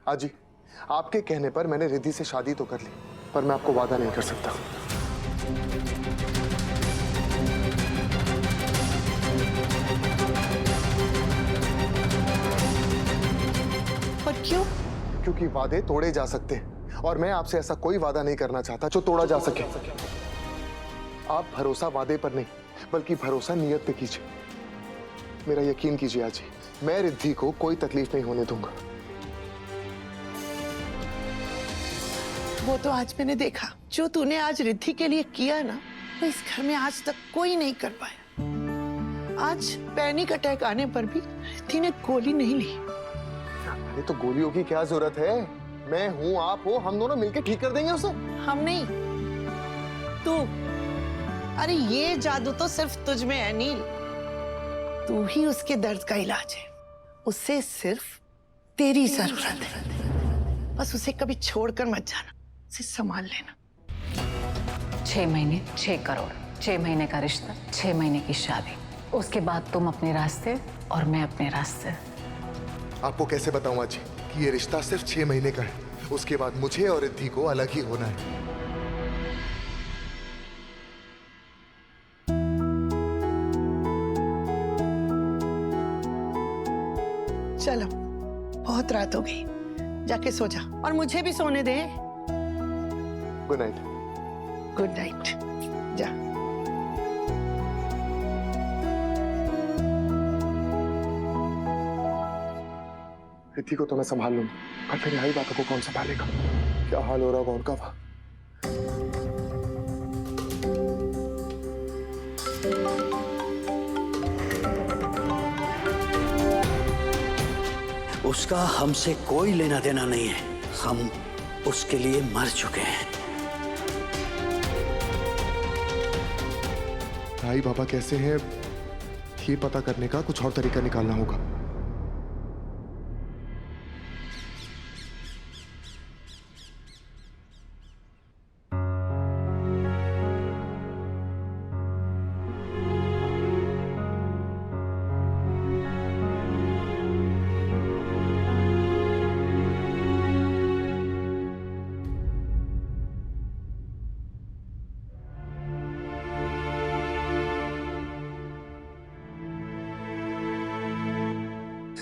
आजी, आपके कहने पर मैंने रिद्धि से शादी तो कर ली, पर मैं आपको वादा नहीं कर सकता। पर क्यों? क्योंकि वादे तोड़े जा सकते हैं और मैं आपसे ऐसा कोई वादा नहीं करना चाहता जो तोड़ा जा सके। आप भरोसा वादे पर नहीं बल्कि भरोसा नियत पे कीजिए। मेरा यकीन कीजिए आजी, मैं रिद्धि को कोई तकलीफ नहीं होने दूंगा। वो तो आज मैंने देखा, जो तूने आज रिद्धि के लिए किया ना, वो इस घर में आज तक कोई नहीं कर पाया। आज पैनिक अटैक आने पर भी रिद्धि ने गोली नहीं ली। अरे तो गोलियों की क्या जरूरत है? मैं हूं, आप हो, हम दोनों मिलकर ठीक कर देंगे उसे। हम नहीं, तू। अरे ये जादू तो सिर्फ तुझ में है नील। तू ही उसके दर्द का इलाज है। उसे सिर्फ तेरी जरूरत है। बस उसे कभी छोड़कर मत जाना, उसे संभाल लेना। 6 महीने 6 करोड़, 6 महीने का रिश्ता, 6 महीने की शादी। उसके बाद तुम अपने रास्ते और मैं अपने रास्ते। आपको कैसे बताऊं आजी कि ये रिश्ता सिर्फ 6 महीने का है। उसके बाद मुझे और रिद्धि को अलग ही होना है। चलो, बहुत रात हो गई, जाके सो जा और मुझे भी सोने दे। Good night. गुड नाइट, जा। रिद्धि को तो मैं संभाल लूंगा, पर फिर यही बातों को कौन संभालेगा? क्या हाल हो रहा होगा उनका वहां? उसका हमसे कोई लेना देना नहीं है। हम उसके लिए मर चुके हैं। भाई बाबा कैसे हैं ये पता करने का कुछ और तरीका निकालना होगा।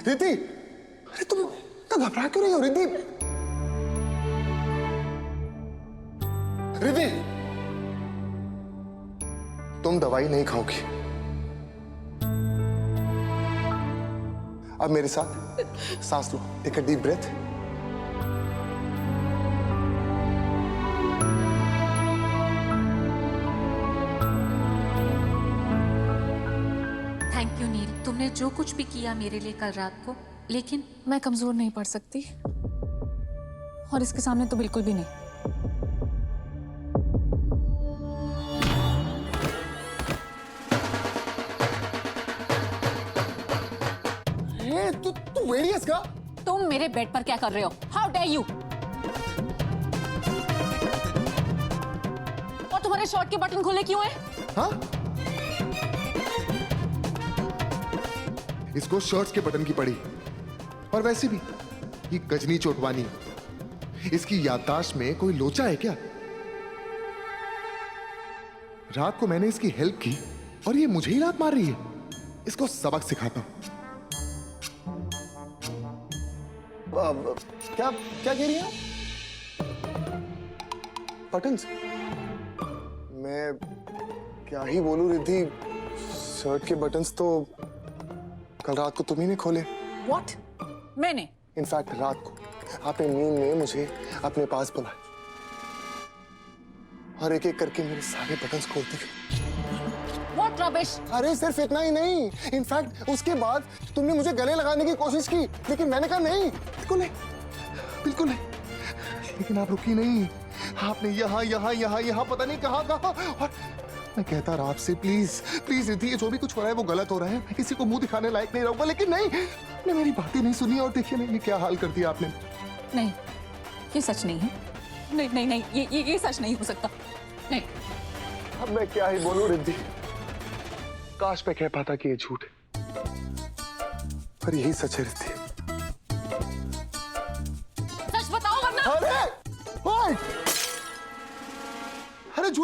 रिद्धि, अरे तुम इतना घबरा क्यों रही हो रिद्धि? रिद्धि, तुम दवाई नहीं खाओगी। अब मेरे साथ सांस लो, take a deep breath. Thank you Neel, तुमने जो कुछ भी किया मेरे लिए कल रात को, लेकिन मैं कमजोर नहीं पड़ सकती और इसके सामने तो बिल्कुल भी नहीं। तू वेडियस का? तुम मेरे बेड पर क्या कर रहे हो? How dare you? और तुम्हारे शर्ट के बटन खुले क्यों हैं? हाँ? इसको शर्ट्स के बटन की पड़ी। और वैसे भी ये गजनी चोटवानी, इसकी याददाश्त में कोई लोचा है क्या? रात को मैंने इसकी हेल्प की और ये मुझे ही लात मार रही है। इसको सबक सिखाता हूं। क्या क्या कह रही हैं? बटन्स? मैं क्या ही बोलूं रिद्धि, शर्ट के बटन्स तो कल रात को तुम्ही ने खोले। What? मैंने? इनफैक्ट रात को आपने नींद में मुझे अपने पास बुलाया और एक एक करके मेरे सारे बटन्स खोलते गए। What rubbish? अरे सिर्फ इतना ही नहीं, इनफैक्ट उसके बाद तुमने मुझे गले लगाने की कोशिश की, लेकिन मैंने कहा नहीं, बिल्कुल नहीं, बिल्कुल नहीं। लेकिन आप रुकी नहीं, आपने यहाँ यहाँ यहाँ यहाँ पता नहीं कहाँ कहाँ। और मैं कहता रहा आपसे, प्लीज प्लीज रिद्धि, ये जो भी कुछ हो रहा है वो गलत हो रहा है। मैं किसी को मुंह दिखाने लायक नहीं रहूंगा, लेकिन नहीं, आपने मेरी बातें नहीं सुनी और देखिए नहीं क्या हाल कर दिया आपने। नहीं, ये सच नहीं है। नहीं नहीं नहीं, ये सच नहीं हो सकता। नहीं। अब मैं क्या ही बोलूं रिद्धि, काश मैं कह पाता कि ये झूठ है, पर यही सच है रिद्धि।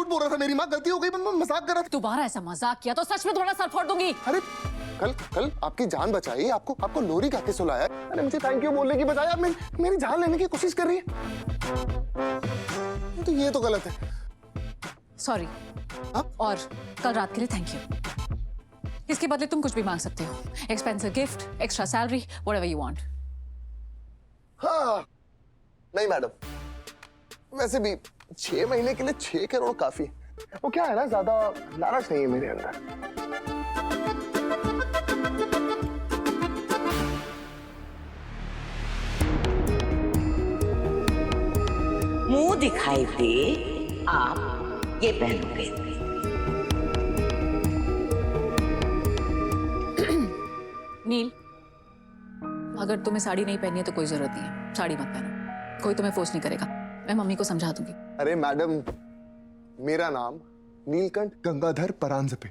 झूठ बोल रहा था, मेरी माँ, गलती हो गई, मैं मजाक कर रहा था। दोबारा ऐसा मजाक किया तो सच में तुम्हारा सर फोड़ दूंगी। अरे कल आपकी जान बचाई, आपको लोरी गा के सुलाया। अरे मुझे थैंक यू बोलने की बजाय आप मेरी जान लेने की कोशिश कर रही है, तो ये तो गलत है। सॉरी। और कल रात के लिए थैंक यू। इसके बदले तुम कुछ भी मांग सकते हो, expensive gift, extra salary, whatever you want. हाँ नहीं मैडम, वैसे भी 6 महीने के लिए 6 करोड़ काफी। वो क्या है ना, ज्यादा लालच नहीं है मेरे अंदर। मुंह दिखाई दे आप ये पहनोगे। नील, अगर तुम्हें साड़ी नहीं पहननी है तो कोई जरूरत नहीं है, साड़ी मत पहनो, कोई तुम्हें फोर्स नहीं करेगा, मैं मम्मी को समझा दूंगी। अरे मैडम, मेरा नाम नीलकंठ गंगाधर परांजपे,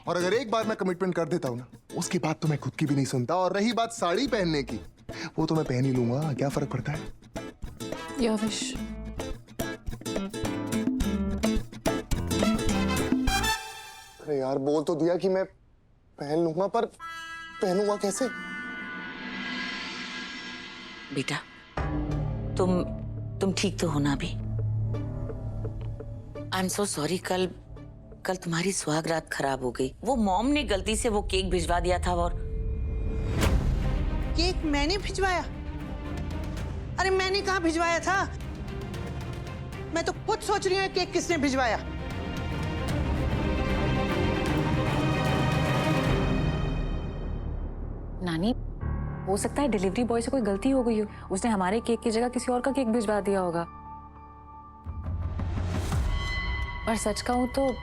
और अगर एक बार मैं कमिटमेंट कर देता हूँ ना, उसके बाद तो मैं खुद की भी नहीं सुनता। और रही बात साड़ी पहनने की, वो तो मैं पहन ही लूंगा, क्या फर्क पड़ता है। Your wish. अरे यार, बोल तो दिया कि मैं पहन लूंगा, पर पहनूंगा कैसे? बेटा तुम ठीक तो हो ना अभी? I am so sorry. कल तुम्हारी सुहागरात खराब हो गई। वो मॉम ने गलती से वो केक भिजवा दिया था। और केक मैंने भिजवाया? अरे मैंने कहाँ भिजवाया था, मैं तो खुद सोच रही हूँ केक किसने भिजवाया। नानी, हो सकता है डिलीवरी बॉय से कोई गलती हो गई हो, उसने हमारे केक की जगह किसी और का केक भिजवा दिया होगा। पर सच कहूं तो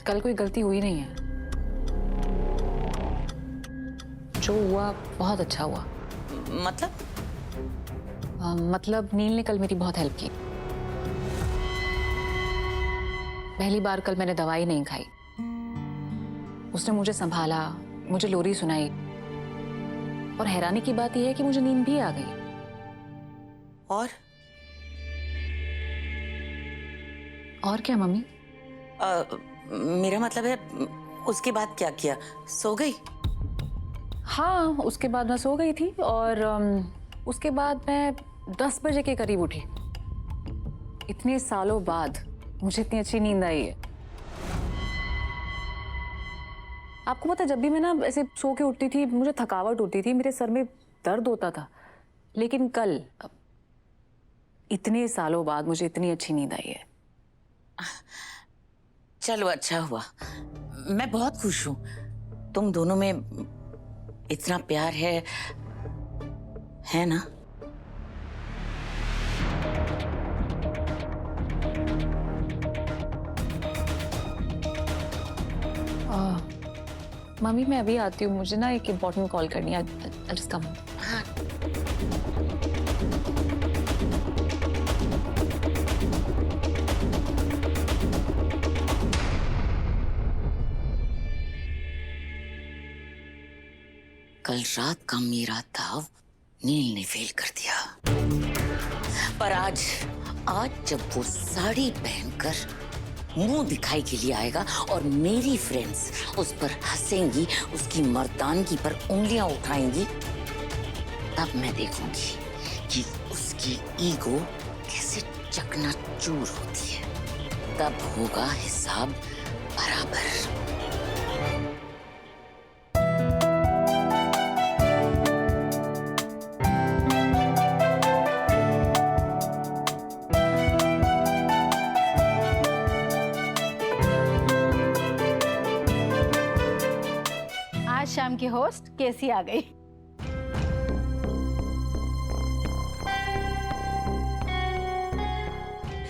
कल कोई गलती हुई नहीं है, जो हुआ बहुत अच्छा हुआ। मतलब नील ने कल मेरी बहुत हेल्प की। पहली बार कल मैंने दवाई नहीं खाई, उसने मुझे संभाला, मुझे लोरी सुनाई, और हैरानी की बात यह है कि मुझे नींद भी आ गई। और क्या मम्मी? मेरा मतलब है उसके बाद क्या किया? सो गई? हाँ, उसके बाद मैं सो गई थी, और उसके बाद मैं 10 बजे के करीब उठी। इतने सालों बाद मुझे इतनी अच्छी नींद आई है। आपको पता है, जब भी मैं ना ऐसे सो के उठती थी, मुझे थकावट होती थी, मेरे सर में दर्द होता था, लेकिन कल इतने सालों बाद मुझे इतनी अच्छी नींद आई है। चलो अच्छा हुआ, मैं बहुत खुश हूं। तुम दोनों में इतना प्यार है ना? मम्मी, मैं अभी आती हूँ, मुझे ना एक इम्पोर्टेंट कॉल करनी है। I'll just come. हाँ। कल रात का मेरा दाव नील ने फेल कर दिया, पर आज जब वो साड़ी पहनकर मुंह दिखाई के लिए आएगा और मेरी फ्रेंड्स उस पर हंसेंगी, उसकी मर्दानगी पर उंगलियां उठाएंगी, तब मैं देखूंगी कि उसकी ईगो कैसे चकनाचूर होती है। तब होगा हिसाब बराबर। शाम की होस्ट केसी आ गई।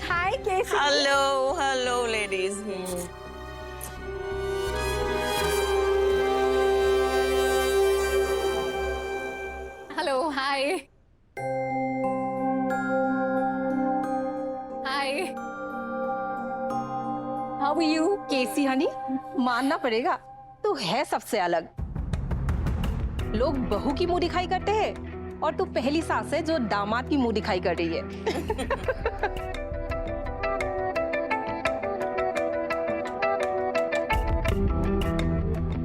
Hi Casey. Hello ladies. Hello, hi. Hi, how are you? Casey honey, मानना पड़ेगा, तू है सबसे अलग। लोग बहू की मुंह दिखाई करते हैं और तू पहली सास है जो दामाद की मुंह दिखाई कर रही है।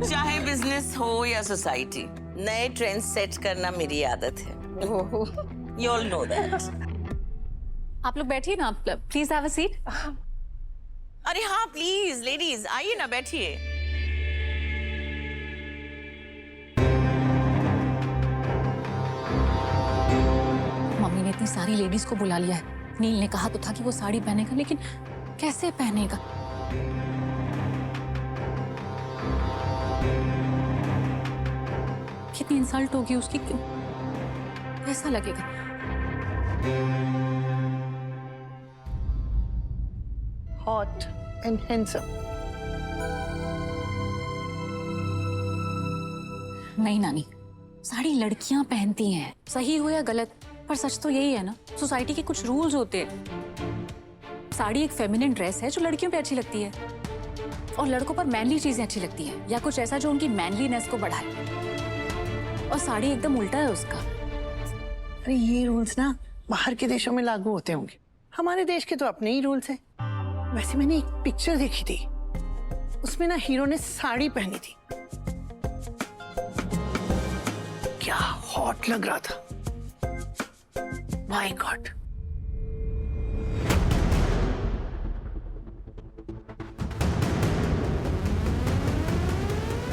चाहे बिजनेस हो या सोसाइटी, नए ट्रेंड सेट करना मेरी आदत है। You all know that. आप लोग बैठिए ना, प्लीज हैव अ सीट। अरे हाँ प्लीज लेडीज आइए ना, बैठिए। मम्मी ने इतनी सारी लेडीज को बुला लिया है। नील ने कहा तो था कि वो साड़ी पहनेगा, लेकिन कैसे पहनेगा? कितनी इंसल्ट होगी उसकी, क्यों कैसा लगेगा? Hot and handsome. नहीं नानी, साड़ी लड़कियां पहनती हैं, सही हो या गलत, पर सच तो यही है ना, सोसाइटी के कुछ रूल्स होते हैं। साड़ी एक फेमिनिन ड्रेस है जो लड़कियों पे अच्छी लगती है, और लड़कों पर मैनली चीजें अच्छी लगती है, या कुछ ऐसा जो उनकी मैनलीनेस को बढ़ाए। और साड़ी एकदम उल्टा है उसका। अरे ये रूल्स ना बाहर के देशों में लागू होते होंगे, हमारे देश के तो अपने ही रूल्स हैं। वैसे मैंने एक पिक्चर देखी थी, उसमें ना हीरो ने साड़ी पहनी थी, क्या हॉट लग रहा था। My God.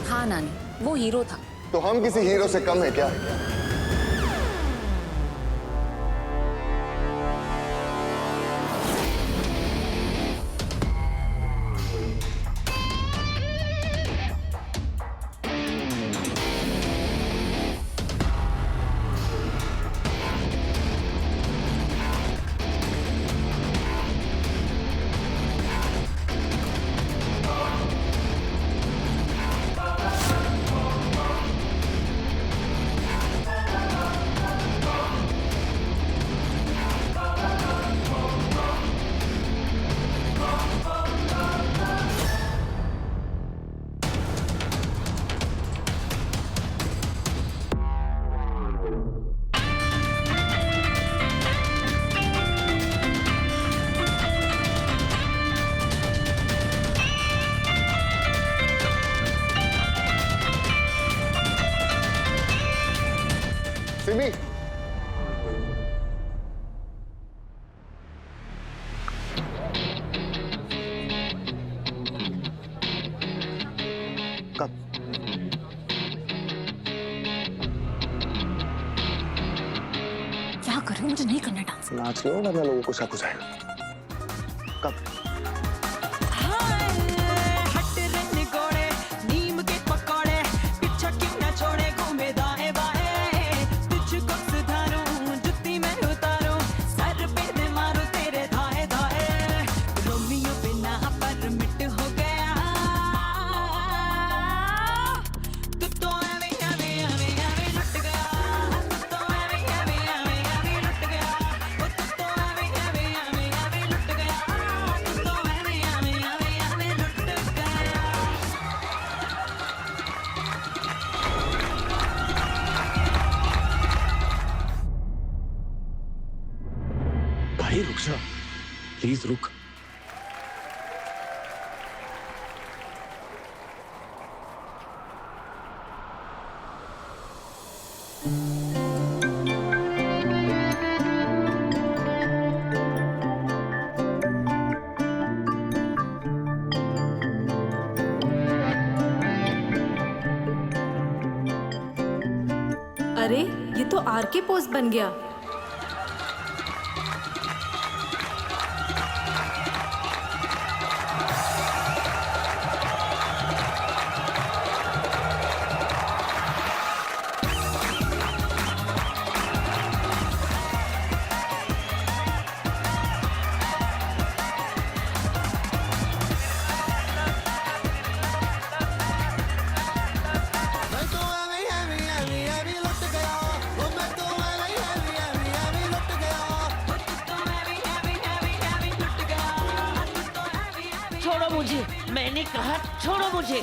हाँ नानी, वो हीरो था। तो हम किसी हीरो से कम है क्या? सिमी, कब? क्या कर रहे हो? मुझे नहीं करना डांस। नाच लो वरना लोगों को शक हो जाएगा। कब? भाई रुक जा, प्लीज रुक। अरे ये तो आर के पोस्ट बन गया। छोड़ो मुझे, मैंने कहा छोड़ो मुझे।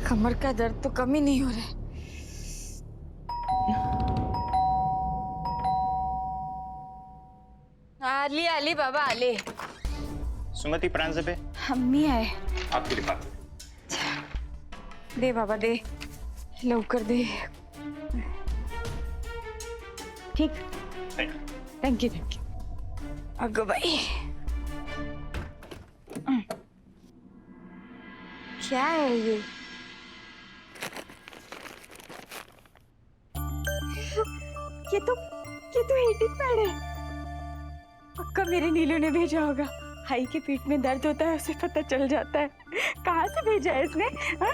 कमर का दर्द तो कम ही नहीं हो रहा है। आली आली बाबा आले। सुमति प्रांजपे अम्मी आए। आपके लिए बात। दे बाबा दे, लवकर दे। ठीक, थँक यू थँक यू। अगं बाई, क्या है ये तो हीटिंग पैड है। पक्का मेरे नीलू ने भेजा होगा। हाई के पीठ में दर्द होता है, उसे पता चल जाता है। कहाँ से भेजा है इसने? हाँ?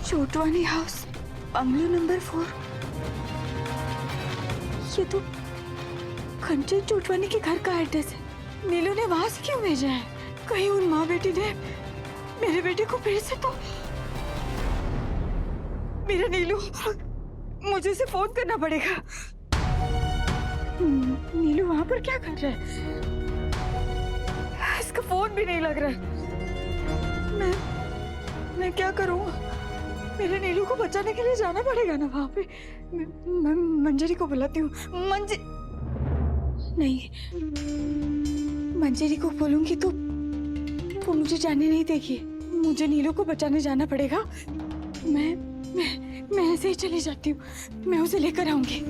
Chotwani house, bungalow number 4। ये तो कंचन चोटवानी के घर का एड्रेस है। नीलू ने वहां से क्यों भेजा है? कहीं उन माँ बेटी ने मेरे बेटे को फिर से तो। मेरा नीलू, मुझे उसे फोन करना पड़ेगा। नीलू वहां पर क्या कर रहा है? इसका फोन भी नहीं लग रहा है। मैं क्या करूं? मेरे नीलू को बचाने के लिए जाना पड़ेगा ना वहां पे। मैं मंजरी को बुलाती हूँ। नहीं, मंजरी को बोलूंगी तो वो मुझे जाने नहीं देगी। मुझे नीलू को बचाने जाना पड़ेगा। मैं ऐसे ही चली जाती हूँ। मैं उसे लेकर आऊंगी।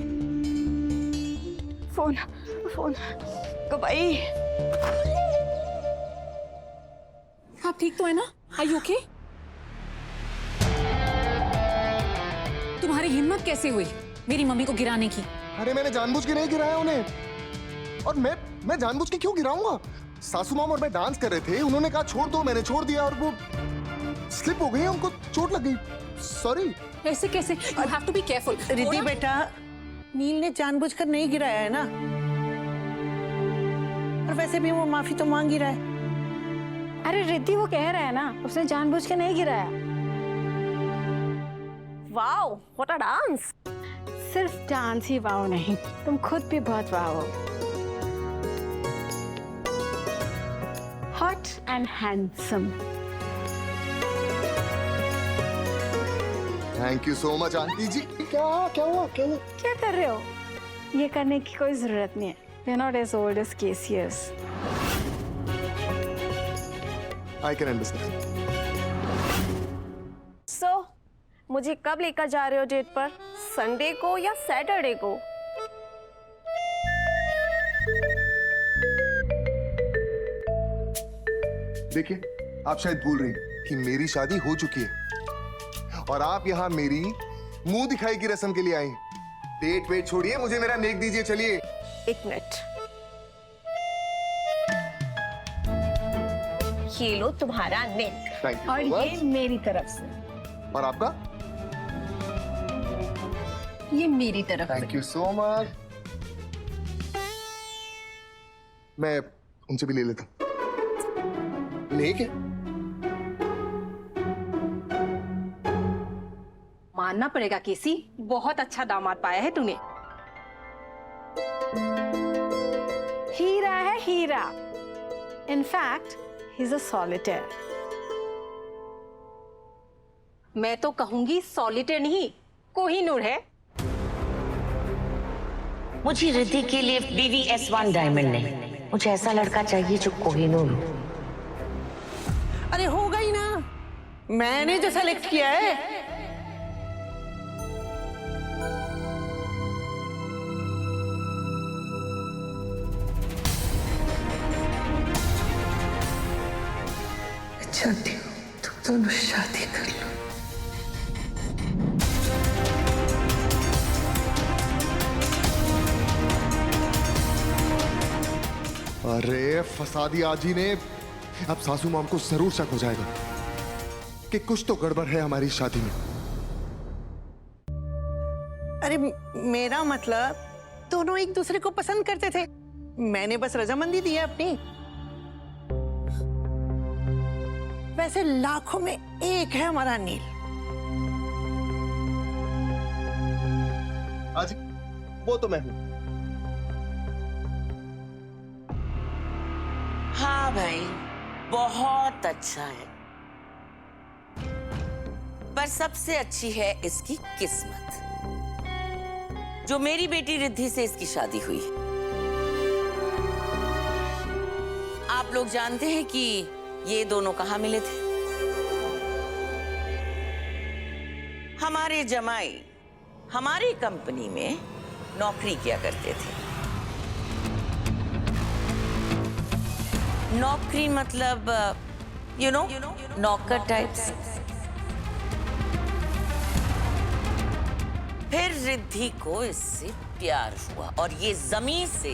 फोन भाई। आप ठीक तो है ना? Are you okay? तुम्हारी हिम्मत कैसे हुई मेरी मम्मी को गिराने की? अरे मैंने जानबूझ के नहीं गिराया उन्हें। और मैं जानबूझ के क्यों गिराऊंगा? सासू माम और मैं डांस कर रहे थे, उन्होंने कहा छोड़ दो, मैंने छोड़ दिया और वो स्लिप हो गई, उनको चोट लग गई। सॉरी। ऐसे कैसे? You have to be careful. Riddhi बेटा, नील ने जानबूझकर नहीं गिराया है ना। और वैसे भी वो माफी तो मांग ही रहा है। अरे रिद्धि वो कह रहा है ना, उसने जानबूझ के नहीं गिराया। Wow, what a dance! सिर्फ डांस ही वाओ नहीं, तुम खुद भी बहुत वाओ हो। Hot and handsome. Thank you so much aunty ji. क्या हुआ? क्या कर रहे हो? ये करने की कोई जरूरत नहीं है। You're not as old as Casey is. I can understand. So, मुझे कब लेकर जा रहे हो डेट पर? संडे को या सैटरडे को? देखिए, आप शायद भूल रही कि मेरी शादी हो चुकी है और आप यहाँ मेरी मुंह दिखाई की रस्म के लिए आई। डेट वेट छोड़िए, मुझे मेरा नेक दीजिए। चलिए। एक मिनट। ये लो तुम्हारा नेक। Thank you. और ये मेरी तरफ से। और आपका? ये मेरी तरफ से। Thank you so much. मैं उनसे भी ले लेता हूँ। नेक है। मानना पड़ेगा केसी, बहुत अच्छा दामाद पाया है तूने। हीरा है हीरा। In fact he is a solitaire. मैं तो कहूंगी सॉलिटेयर नहीं, कोहिनूर है। मुझे रिद्धि के लिए BVS1 डायमंड नहीं, मुझे ऐसा लड़का चाहिए जो कोहिनूर हो। अरे होगा ही ना, मैंने जो सेलेक्ट किया है। चाहती हूँ तुम दोनों शादी कर लो। अरे फंसा दिया आजी ने। अब सासू माम को जरूर शक हो जाएगा कि कुछ तो गड़बड़ है हमारी शादी में। अरे मेरा मतलब, दोनों एक दूसरे को पसंद करते थे, मैंने बस रजामंदी दी है अपनी। वैसे लाखों में एक है हमारा नील। आजी, वो तो मैं हूं। हाँ भाई, बहुत अच्छा है। पर सबसे अच्छी है इसकी किस्मत, जो मेरी बेटी रिद्धि से इसकी शादी हुई। आप लोग जानते हैं कि ये दोनों कहाँ मिले थे? हमारे जमाई हमारी कंपनी में नौकरी किया करते थे। नौकरी मतलब यू नो नौकर टाइप्स। फिर रिद्धि को इससे प्यार हुआ और ये जमीन से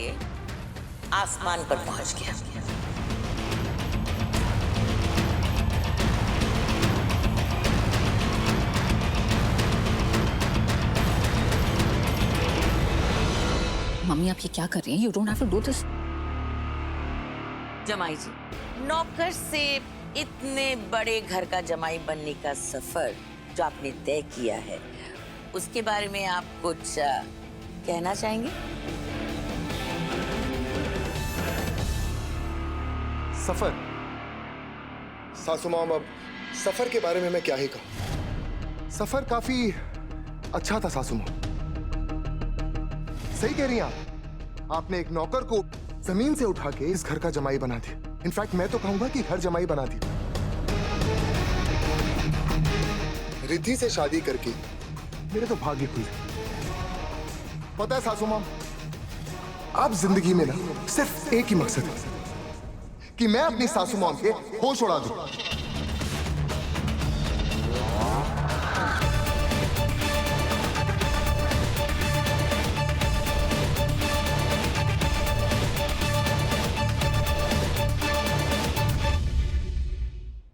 आसमान पर पहुंच गया। मम्मी आप ये क्या कर रही हैं? You don't have to do this. जमाई जी, नौकर से इतने बड़े घर का जमाई बनने का सफर जो आपने तय किया है, उसके बारे में आप कुछ कहना चाहेंगे? सफर? सासू माम, अब सफर के बारे में मैं क्या ही कहूं। सफर काफी अच्छा था सासू माम। सही कह रही हैं आप। आपने एक नौकर को जमीन से उठा के इस घर का जमाई बना दिया। इनफैक्ट मैं तो कहूंगा कि घर जमाई बना दिया। रिद्धि से शादी करके मेरे तो भाग्य खुल गए। पता है सासू माम, आप जिंदगी में ना सिर्फ एक ही मकसद है कि मैं अपनी सासू माम के होश उड़ा दूं।